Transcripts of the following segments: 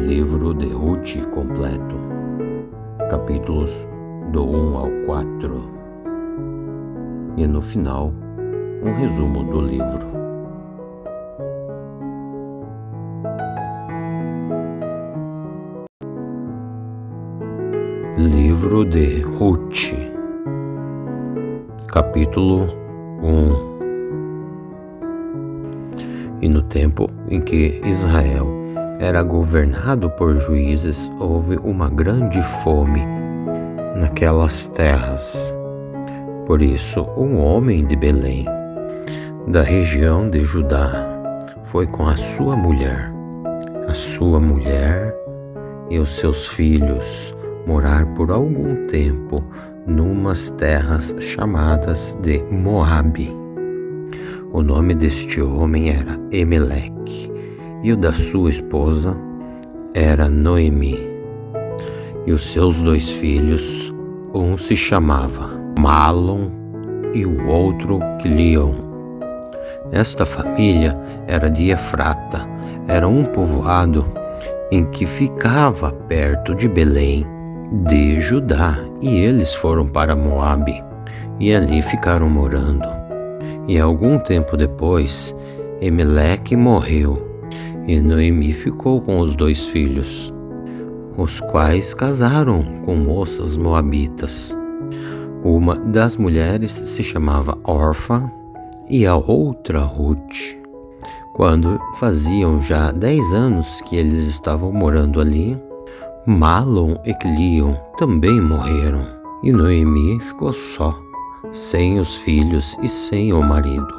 Livro de Ruth completo, capítulos do 1 ao 4, e no final, um resumo do livro. Livro de Ruth, capítulo 1. E no tempo em que Israel era governado por juízes, houve uma grande fome naquelas terras. Por isso, um homem de Belém, da região de Judá, foi com a sua mulher e os seus filhos morar por algum tempo numas terras chamadas de Moabe. O nome deste homem era Emeleque, e o da sua esposa era Noemi. E os seus 2 filhos, um se chamava Malom e o outro Quilion. Esta família era de Efrata, era um povoado em que ficava perto de Belém, de Judá, e eles foram para Moabe, e ali ficaram morando. E algum tempo depois, Emeleque morreu, e Noemi ficou com os 2 filhos, os quais casaram com moças moabitas. Uma das mulheres se chamava Orfa e a outra Ruth. Quando faziam já 10 anos que eles estavam morando ali, Malom e Quilion também morreram, e Noemi ficou só, sem os filhos e sem o marido.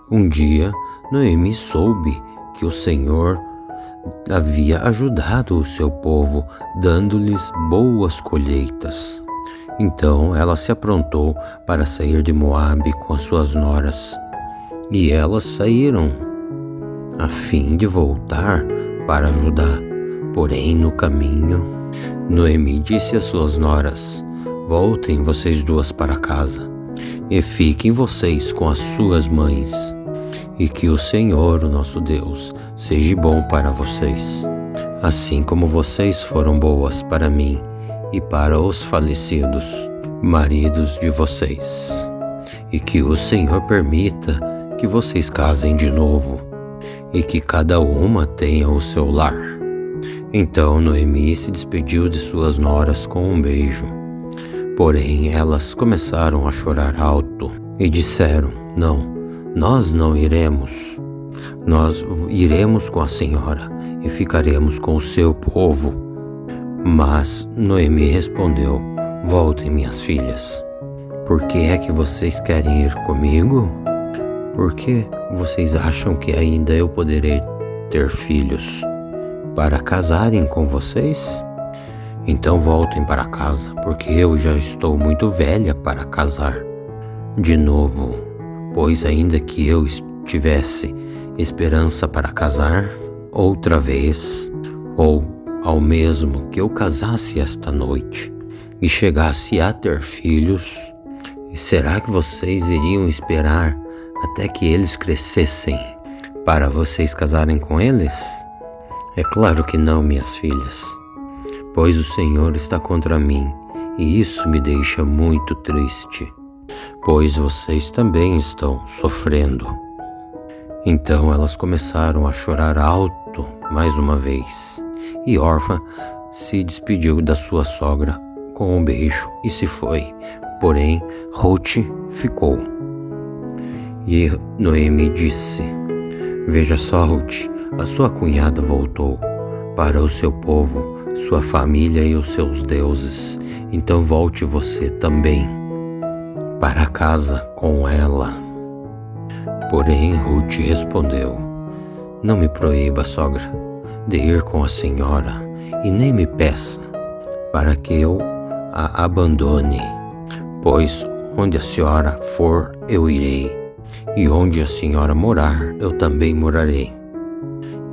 Um dia, Noemi soube que o Senhor havia ajudado o seu povo, dando-lhes boas colheitas. Então ela se aprontou para sair de Moabe com as suas noras. E elas saíram, a fim de voltar para Judá. Porém, no caminho, Noemi disse às suas noras: "Voltem vocês 2 para casa, e fiquem vocês com as suas mães, e que o Senhor, o nosso Deus, seja bom para vocês, assim como vocês foram boas para mim e para os falecidos maridos de vocês, e que o Senhor permita que vocês casem de novo, e que cada uma tenha o seu lar." Então Noemi se despediu de suas noras com um beijo. Porém, elas começaram a chorar alto e disseram: "Não, nós não iremos. Nós iremos com a senhora e ficaremos com o seu povo." Mas Noemi respondeu: "Voltem, minhas filhas. Por que é que vocês querem ir comigo? Por que vocês acham que ainda eu poderei ter filhos para casarem com vocês? Então voltem para casa, porque eu já estou muito velha para casar de novo. Pois ainda que eu tivesse esperança para casar outra vez, ou ao mesmo que eu casasse esta noite e chegasse a ter filhos, será que vocês iriam esperar até que eles crescessem para vocês casarem com eles? É claro que não, minhas filhas, pois o Senhor está contra mim, e isso me deixa muito triste, pois vocês também estão sofrendo." Então elas começaram a chorar alto mais uma vez, e Orfa se despediu da sua sogra com um beijo e se foi. Porém, Ruth ficou. E Noemi disse: "Veja só, Ruth, a sua cunhada voltou para o seu povo, sua família e os seus deuses. Então volte você também para casa com ela." Porém, Ruth respondeu: "Não me proíba, sogra, de ir com a senhora, e nem me peça para que eu a abandone, pois onde a senhora for, eu irei, e onde a senhora morar, eu também morarei.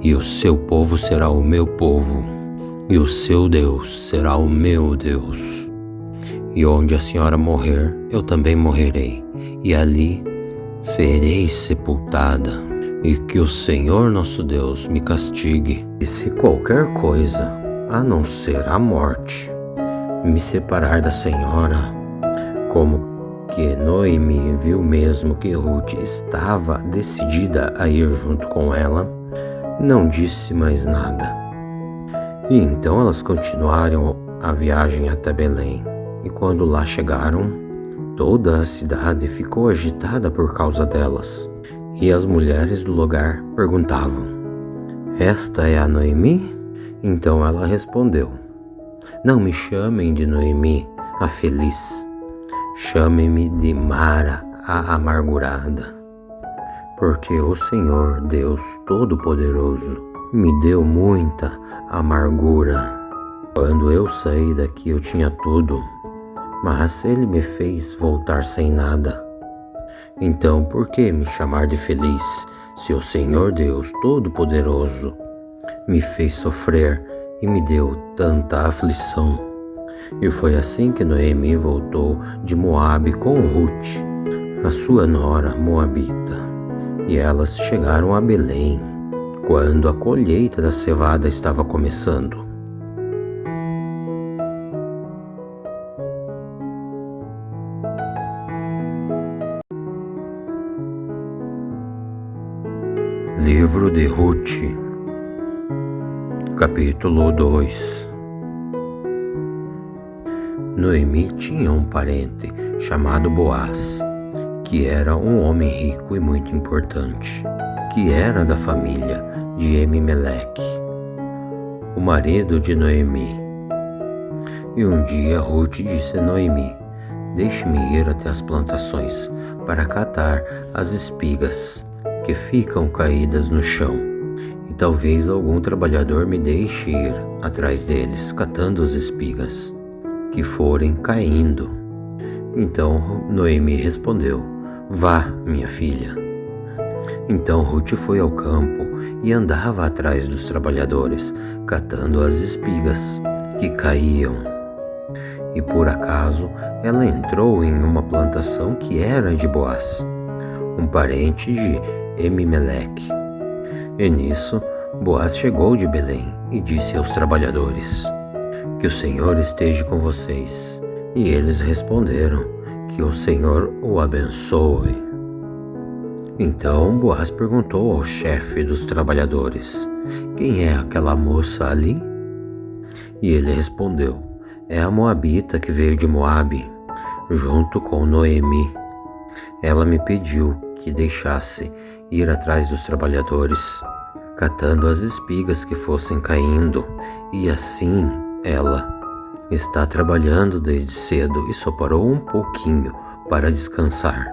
E o seu povo será o meu povo, e o seu Deus será o meu Deus. E onde a senhora morrer, eu também morrerei, e ali serei sepultada." e que o Senhor nosso Deus me castigue, e se qualquer coisa, a não ser a morte, me separar da senhora, como que Noemi viu mesmo que Ruth estava decidida a ir junto com ela, não disse mais nada. E então elas continuaram a viagem até Belém, e quando lá chegaram, toda a cidade ficou agitada por causa delas, e as mulheres do lugar perguntavam: "Esta é a Noemi?" Então ela respondeu: "Não me chamem de Noemi, a feliz. Chamem-me de Mara, a amargurada. Porque o Senhor Deus Todo-Poderoso me deu muita amargura. Quando eu saí daqui eu tinha tudo, mas Ele me fez voltar sem nada. Então por que me chamar de feliz, se o Senhor Deus Todo-Poderoso me fez sofrer e me deu tanta aflição?" E foi assim que Noemi voltou de Moabe com Ruth, a sua nora moabita. E elas chegaram a Belém, quando a colheita da cevada estava começando. Livro de Ruth, capítulo 2. Noemi tinha um parente chamado Boaz, que era um homem rico e muito importante, que era da família de Elimeleque, o marido de Noemi. E um dia Ruth disse a Noemi: "Deixe-me ir até as plantações para catar as espigas que ficam caídas no chão, e talvez algum trabalhador me deixe ir atrás deles, catando as espigas que forem caindo." Então Noemi respondeu: "Vá, minha filha." Então Ruth foi ao campo e andava atrás dos trabalhadores, catando as espigas que caíam. E por acaso ela entrou em uma plantação que era de Boaz, um parente de Elimeleque. E nisso Boaz chegou de Belém e disse aos trabalhadores: "Que o Senhor esteja com vocês." E eles responderam: "Que o Senhor o abençoe." Então Boaz perguntou ao chefe dos trabalhadores: "Quem é aquela moça ali?" E ele respondeu: "É a moabita que veio de Moabe, junto com Noemi. Ela me pediu que deixasse ir atrás dos trabalhadores, catando as espigas que fossem caindo, e assim ela está trabalhando desde cedo e só parou um pouquinho para descansar,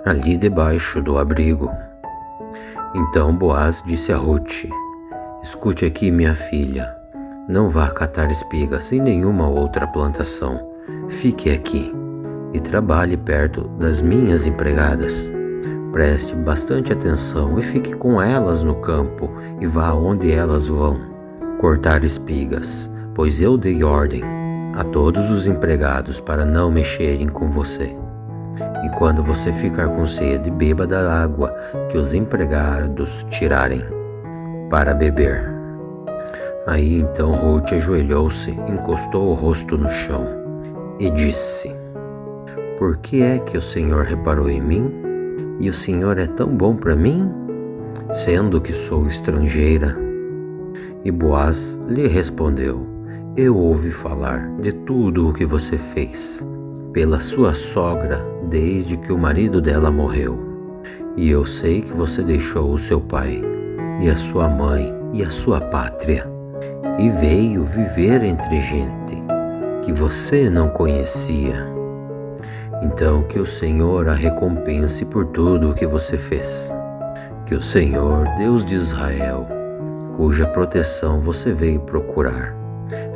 ali debaixo do abrigo." Então Boaz disse a Ruth: "Escute aqui, minha filha, não vá catar espigas em nenhuma outra plantação. Fique aqui e trabalhe perto das minhas empregadas. Preste bastante atenção e fique com elas no campo e vá onde elas vão cortar espigas, pois eu dei ordem a todos os empregados para não mexerem com você. E quando você ficar com sede, beba da água que os empregados tirarem para beber." Aí então Ruth ajoelhou-se, encostou o rosto no chão e disse: "Por que é que o Senhor reparou em mim? E o Senhor é tão bom para mim, sendo que sou estrangeira?" E Boaz lhe respondeu: "Eu ouvi falar de tudo o que você fez pela sua sogra desde que o marido dela morreu. E eu sei que você deixou o seu pai e a sua mãe e a sua pátria e veio viver entre gente que você não conhecia. Então que o Senhor a recompense por tudo o que você fez. Que o Senhor, Deus de Israel, cuja proteção você veio procurar,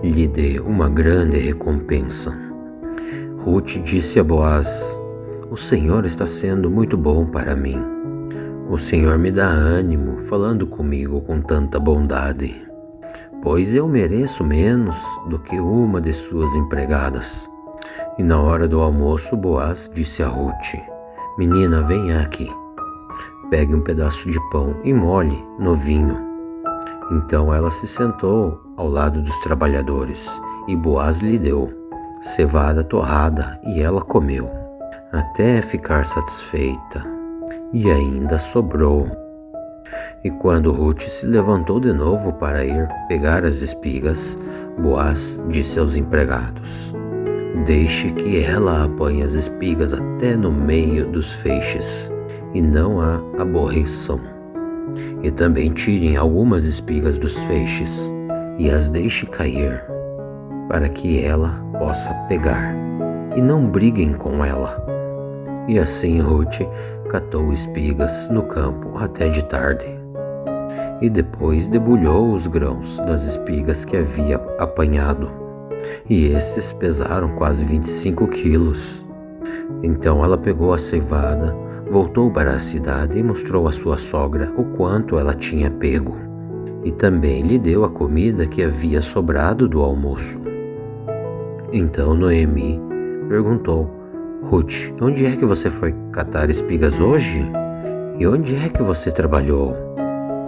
lhe dê uma grande recompensa." Ruth disse a Boaz: "O Senhor está sendo muito bom para mim. O Senhor me dá ânimo falando comigo com tanta bondade, pois eu mereço menos do que uma de suas empregadas." E na hora do almoço, Boaz disse a Ruth: "Menina, venha aqui." pegue um pedaço de pão e molhe no vinho. Então ela se sentou ao lado dos trabalhadores, e Boaz lhe deu cevada torrada, e ela comeu, até ficar satisfeita, e ainda sobrou. E quando Ruth se levantou de novo para ir pegar as espigas, Boaz disse aos empregados: deixe que ela apanhe as espigas até no meio dos feixes, e não a aborreçam. E também tirem algumas espigas dos feixes, e as deixe cair, para que ela possa pegar, e não briguem com ela. E assim Ruth catou espigas no campo até de tarde, e depois debulhou os grãos das espigas que havia apanhado, e esses pesaram quase 25 quilos. Então ela pegou a cevada, voltou para a cidade e mostrou à sua sogra o quanto ela tinha pego, e também lhe deu a comida que havia sobrado do almoço. Então Noemi perguntou: Ruth, onde é que você foi catar espigas hoje? E onde é que você trabalhou?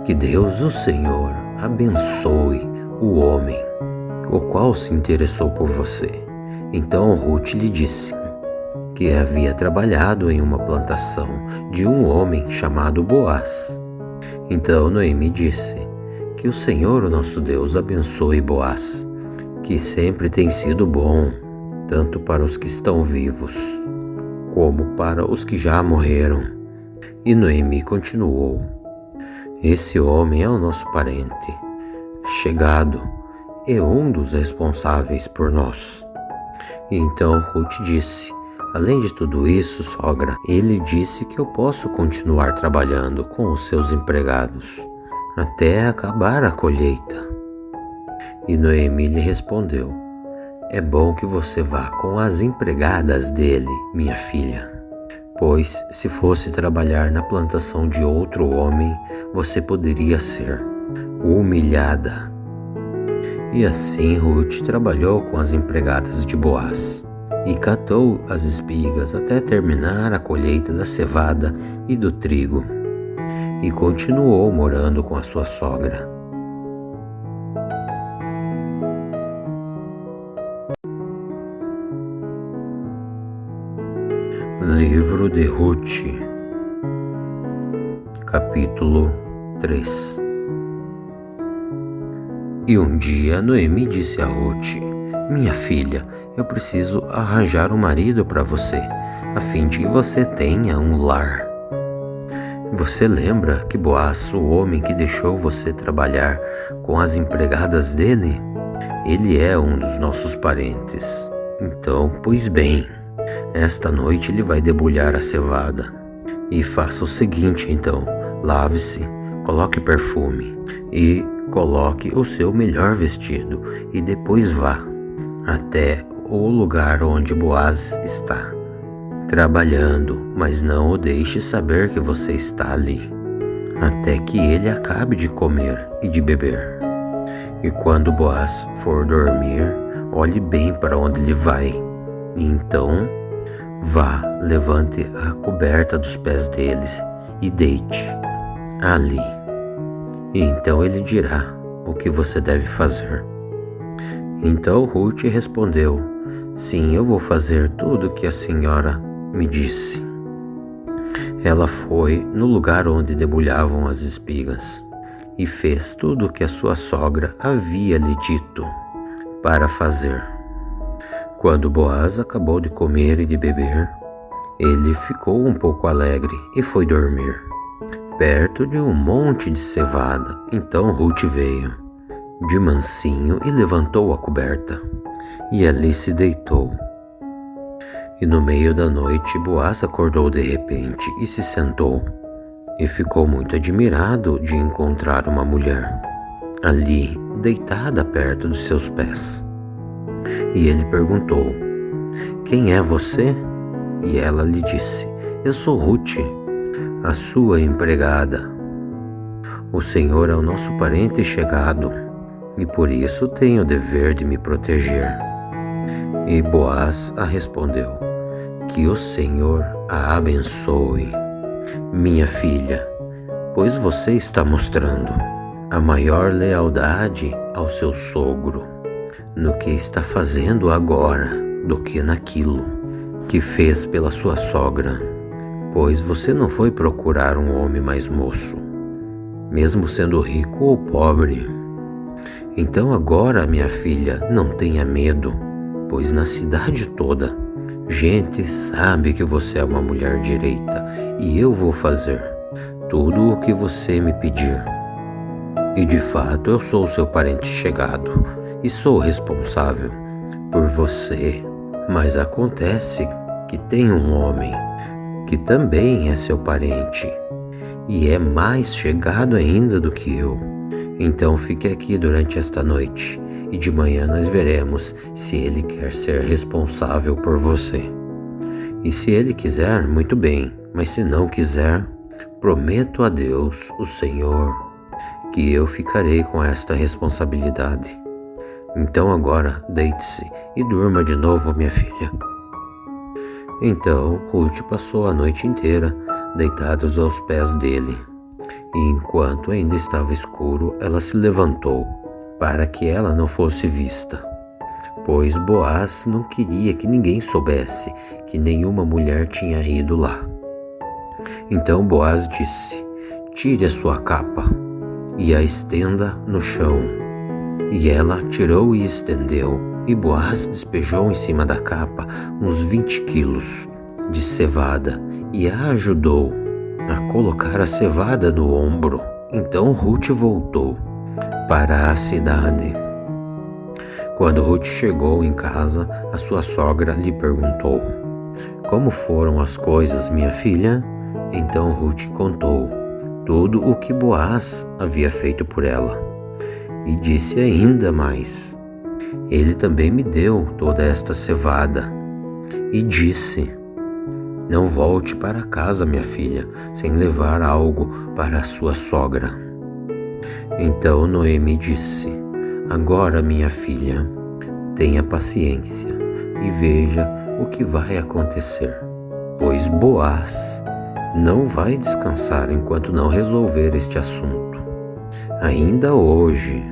Que Deus, o Senhor, abençoe o homem, o qual se interessou por você. Então Ruth lhe disse que havia trabalhado em uma plantação de um homem chamado Boaz. Então Noemi disse: que o Senhor, o nosso Deus, abençoe Boaz, que sempre tem sido bom, tanto para os que estão vivos, como para os que já morreram. E Noemi continuou: esse homem é o nosso parente, chegado, e um dos responsáveis por nós. E então Ruth disse: além de tudo isso, sogra, ele disse que eu posso continuar trabalhando com os seus empregados até acabar a colheita. E Noemi lhe respondeu: é bom que você vá com as empregadas dele, minha filha, pois se fosse trabalhar na plantação de outro homem, você poderia ser humilhada. E assim Ruth trabalhou com as empregadas de Boaz, e catou as espigas até terminar a colheita da cevada e do trigo, e continuou morando com a sua sogra. Livro de Ruth, capítulo 3. E um dia Noemi disse a Ruth: minha filha, eu preciso arranjar um marido para você, a fim de que você tenha um lar. Você lembra que Boaz, o homem que deixou você trabalhar com as empregadas dele? Ele é um dos nossos parentes. Então, pois bem, esta noite ele vai debulhar a cevada. E faça o seguinte então: lave-se, coloque perfume e coloque o seu melhor vestido, e depois vá até o lugar onde Boaz está trabalhando, mas não o deixe saber que você está ali, até que ele acabe de comer e de beber. E quando Boaz for dormir, olhe bem para onde ele vai, e então vá, levante a coberta dos pés deles e deite ali. E então ele dirá o que você deve fazer. Então Ruth respondeu: sim, eu vou fazer tudo o que a senhora me disse. Ela foi no lugar onde debulhavam as espigas e fez tudo o que a sua sogra havia lhe dito para fazer. Quando Boaz acabou de comer e de beber, ele ficou um pouco alegre e foi dormir perto de um monte de cevada. Então Ruth veio de mansinho e levantou a coberta, e ali se deitou. E no meio da noite Boaz acordou de repente e se sentou, e ficou muito admirado de encontrar uma mulher ali, deitada perto dos seus pés. E ele perguntou: quem é você? E ela lhe disse: eu sou Ruth, a sua empregada. O Senhor é o nosso parente chegado, e por isso tenho o dever de me proteger. E Boaz a respondeu: que o Senhor a abençoe. Minha filha, pois você está mostrando a maior lealdade ao seu sogro no que está fazendo agora do que naquilo que fez pela sua sogra, pois você não foi procurar um homem mais moço, mesmo sendo rico ou pobre. Então agora, minha filha, não tenha medo, pois na cidade toda, gente sabe que você é uma mulher direita e eu vou fazer tudo o que você me pedir. E de fato eu sou seu parente chegado e sou responsável por você. Mas acontece que tem um homem que também é seu parente e é mais chegado ainda do que eu. Então fique aqui durante esta noite e de manhã nós veremos se ele quer ser responsável por você. E se ele quiser, muito bem, mas se não quiser, prometo a Deus, o Senhor, que eu ficarei com esta responsabilidade. Então agora deite-se e durma de novo, minha filha. Então Ruth passou a noite inteira deitada aos pés dele. E enquanto ainda estava escuro, ela se levantou, para que ela não fosse vista, pois Boaz não queria que ninguém soubesse que nenhuma mulher tinha ido lá. Então Boaz disse: tire a sua capa e a estenda no chão. E ela tirou e estendeu, e Boaz despejou em cima da capa uns 20 quilos de cevada e a ajudou a colocar a cevada no ombro. Então Ruth voltou para a cidade. Quando Ruth chegou em casa, a sua sogra lhe perguntou: como foram as coisas, minha filha? Então Ruth contou tudo o que Boaz havia feito por ela. E disse ainda mais: ele também me deu toda esta cevada. E disse: não volte para casa, minha filha, sem levar algo para a sua sogra. Então Noemi disse: agora, minha filha, tenha paciência e veja o que vai acontecer, pois Boaz não vai descansar enquanto não resolver este assunto. Ainda hoje.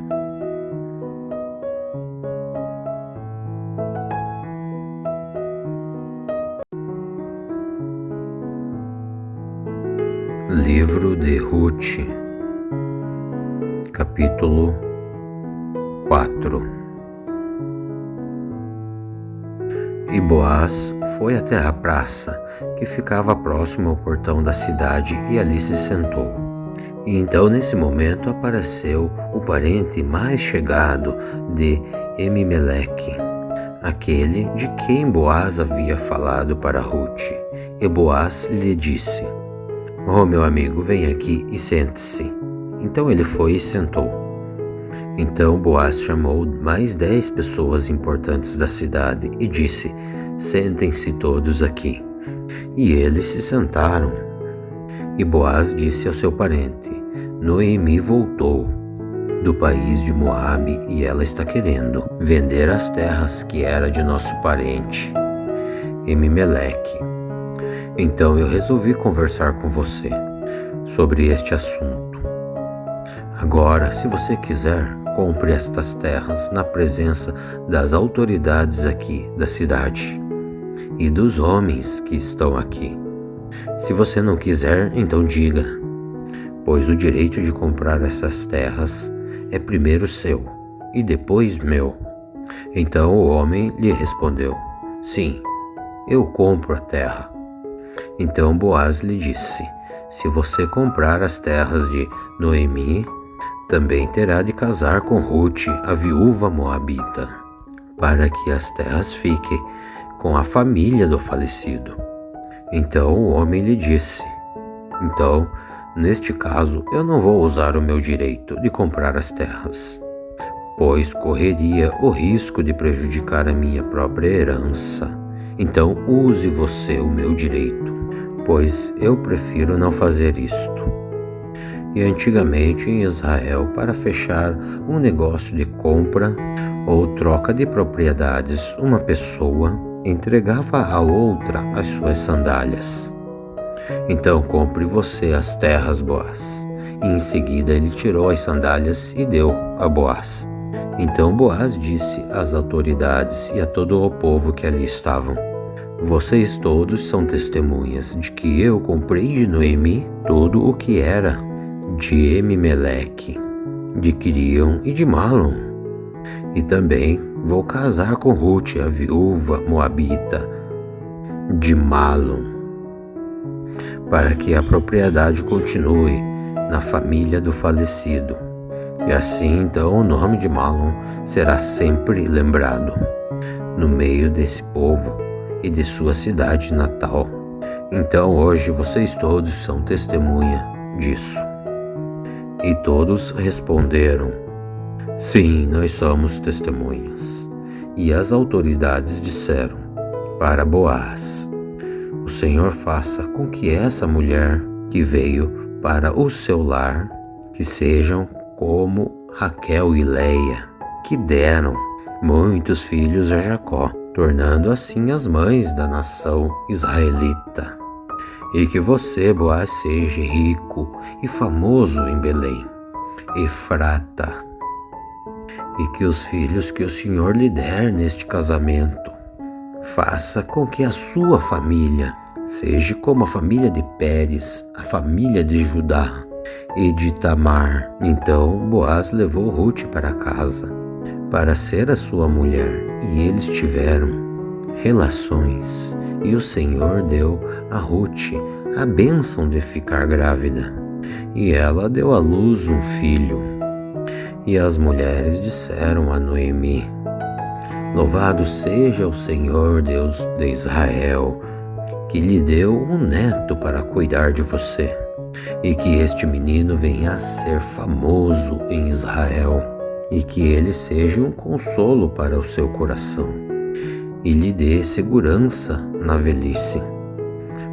Livro de Ruth, capítulo 4. E Boaz foi até a praça, que ficava próximo ao portão da cidade, e ali se sentou. E então, nesse momento, apareceu o parente mais chegado de Emimeleque, aquele de quem Boaz havia falado para Ruth. E Boaz lhe disse: oh, meu amigo, vem aqui e sente-se. Então ele foi e sentou. Então Boaz chamou mais 10 pessoas importantes da cidade e disse: sentem-se todos aqui. E eles se sentaram. E Boaz disse ao seu parente: Noemi voltou do país de Moabe e ela está querendo vender as terras que era de nosso parente Emimeleque. Então eu resolvi conversar com você sobre este assunto. Agora, se você quiser, compre estas terras na presença das autoridades aqui da cidade e dos homens que estão aqui. Se você não quiser, então diga, pois o direito de comprar essas terras é primeiro seu e depois meu. Então o homem lhe respondeu: sim, eu compro a terra. Então Boaz lhe disse: se você comprar as terras de Noemi, também terá de casar com Ruth, a viúva moabita, para que as terras fiquem com a família do falecido. Então o homem lhe disse: então, neste caso, eu não vou usar o meu direito de comprar as terras, pois correria o risco de prejudicar a minha própria herança. Então use você o meu direito, pois eu prefiro não fazer isto. E antigamente em Israel, para fechar um negócio de compra ou troca de propriedades, uma pessoa entregava a outra as suas sandálias. Então compre você as terras, Boaz. E em seguida ele tirou as sandálias e deu a Boaz. Então Boaz disse às autoridades e a todo o povo que ali estavam: vocês todos são testemunhas de que eu comprei de Noemi tudo o que era de Elimeleque, de Quirion e de Malom. E também vou casar com Rute, a viúva moabita de Malom, para que a propriedade continue na família do falecido. E assim então o nome de Malom será sempre lembrado no meio desse povo e de sua cidade natal. Então hoje vocês todos são testemunha disso. E todos responderam: sim, nós somos testemunhas. E as autoridades disseram para Boaz: o Senhor faça com que essa mulher que veio para o seu lar, que sejam como Raquel e Leia, que deram muitos filhos a Jacó, tornando assim as mães da nação israelita. E que você, Boaz, seja rico e famoso em Belém, Efrata, e que os filhos que o Senhor lhe der neste casamento faça com que a sua família seja como a família de Pérez, a família de Judá e de Tamar. Então Boaz levou Rute para casa para ser a sua mulher, e eles tiveram relações, e o Senhor deu a Rute a bênção de ficar grávida, e ela deu à luz um filho. E as mulheres disseram a Noemi: louvado seja o Senhor Deus de Israel, que lhe deu um neto para cuidar de você, e que este menino venha a ser famoso em Israel, e que ele seja um consolo para o seu coração, e lhe dê segurança na velhice.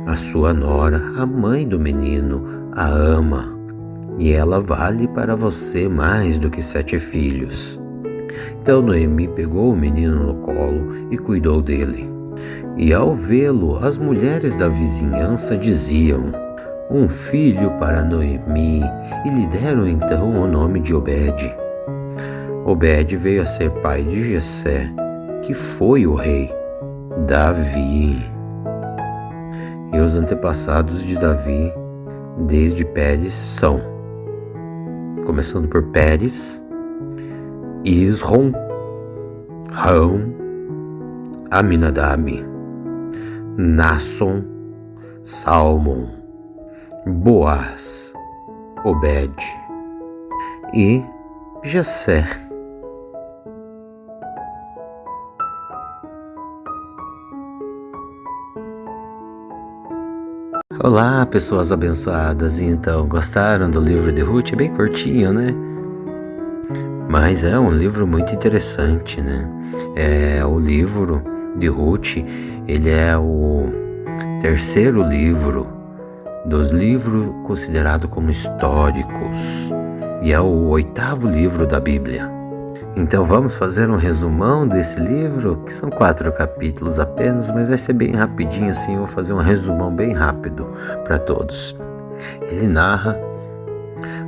A sua nora, a mãe do menino, a ama, e ela vale para você mais do que 7 filhos. Então Noemi pegou o menino no colo e cuidou dele. E ao vê-lo, as mulheres da vizinhança diziam: um filho para Noemi, e lhe deram então o nome de Obed. Obed veio a ser pai de Jessé, que foi o rei Davi. E os antepassados de Davi, desde Pérez, são, começando por Pérez, Isrom, Rão, Aminadab, Nasson, Salmon, Boaz, Obed e Jessé. Olá, pessoas abençoadas. Então, gostaram do livro de Rute? É bem curtinho, né? Mas é um livro muito interessante, né? O livro de Rute, ele é o terceiro livro dos livros considerados como históricos, e é o 8º livro da Bíblia. Então vamos fazer um resumão desse livro, que são 4 capítulos apenas, mas vai ser bem rapidinho assim. Eu vou fazer um resumão bem rápido para todos. Ele narra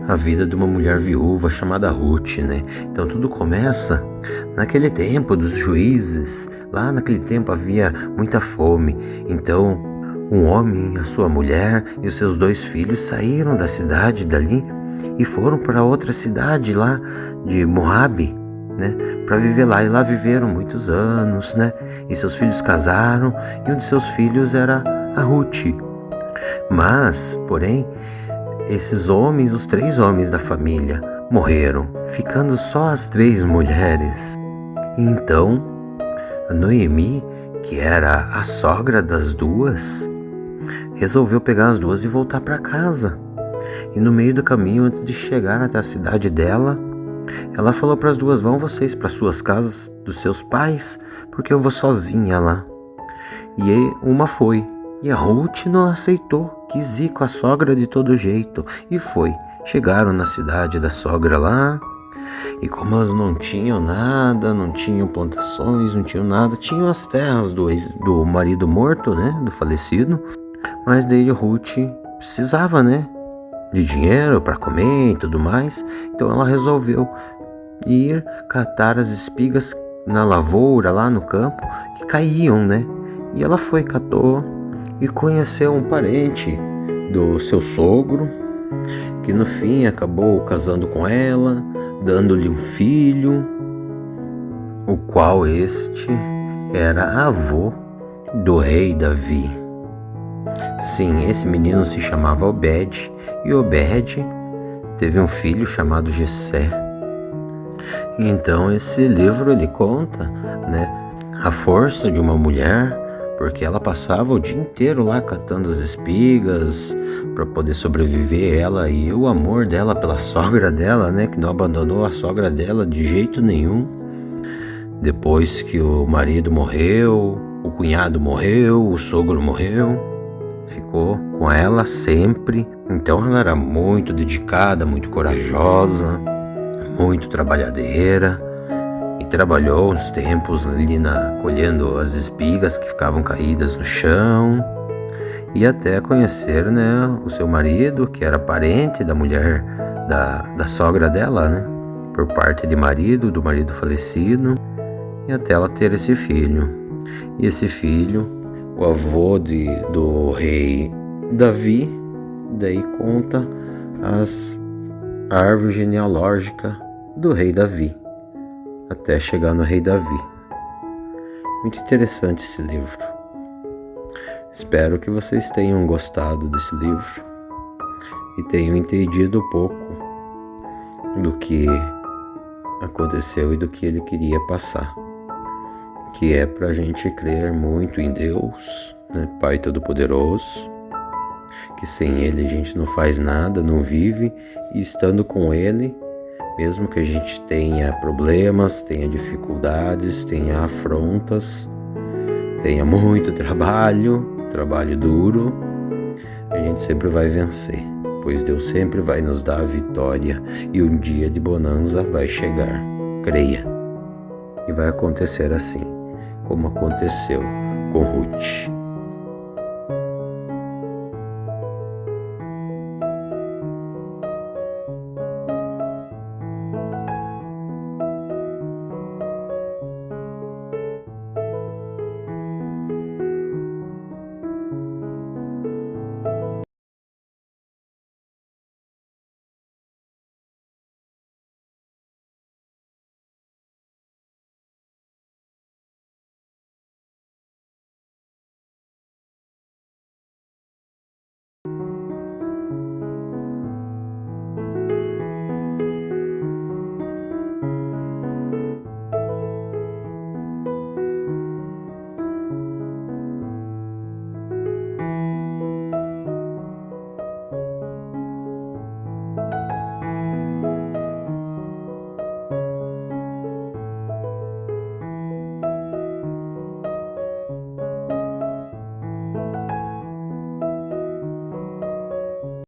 a vida de uma mulher viúva chamada Rute, né? Então tudo começa naquele tempo dos juízes. Lá naquele tempo havia muita fome. Então um homem, a sua mulher e os seus 2 filhos saíram da cidade dali e foram para outra cidade lá de Moabe, né, para viver lá. E lá viveram muitos anos, né? E seus filhos casaram, e um de seus filhos era a Rute. Mas, porém, esses homens, os 3 homens da família, morreram, ficando só as 3 mulheres. E então, a Noemi, que era a sogra das 2, resolveu pegar as 2 e voltar para casa. E no meio do caminho, antes de chegar até a cidade dela, ela falou para as 2: vão vocês para suas casas dos seus pais, porque eu vou sozinha lá. E uma foi, e a Rute não aceitou, quis ir com a sogra de todo jeito, e foi. Chegaram na cidade da sogra lá, e como elas não tinham nada, não tinham plantações, não tinham nada, tinham as terras do marido morto, né, do falecido, Mas daí Ruth precisava, né, de dinheiro para comer e tudo mais. Então ela resolveu ir catar as espigas na lavoura, lá no campo, que caíam, né? E ela foi, catou e conheceu um parente do seu sogro, que no fim acabou casando com ela, dando-lhe um filho, o qual este era avô do rei Davi. Sim, esse menino se chamava Obed, e Obed teve um filho chamado Jessé. Então esse livro ele conta, né, a força de uma mulher, porque ela passava o dia inteiro lá catando as espigas para poder sobreviver, ela e o amor dela pela sogra dela, né, que não abandonou a sogra dela de jeito nenhum. Depois que o marido morreu, o cunhado morreu, o sogro morreu, ficou com ela sempre. Então ela era muito dedicada, muito corajosa, muito trabalhadeira, e trabalhou uns tempos ali colhendo as espigas que ficavam caídas no chão, e até conhecer, né, o seu marido, que era parente da mulher da sogra dela, né, por parte de marido, do marido falecido, e até ela ter esse filho. E esse filho, o avô do rei Davi, daí conta a árvore genealógica do rei Davi, até chegar no rei Davi. Muito interessante esse livro. Espero que vocês tenham gostado desse livro e tenham entendido um pouco do que aconteceu e do que ele queria passar, que é para a gente crer muito em Deus, né, Pai Todo-Poderoso, que sem Ele a gente não faz nada, não vive, e estando com Ele, mesmo que a gente tenha problemas, tenha dificuldades, tenha afrontas, tenha muito trabalho duro, a gente sempre vai vencer, pois Deus sempre vai nos dar a vitória e um dia de bonança vai chegar. Creia. E vai acontecer assim, como aconteceu com Ruth.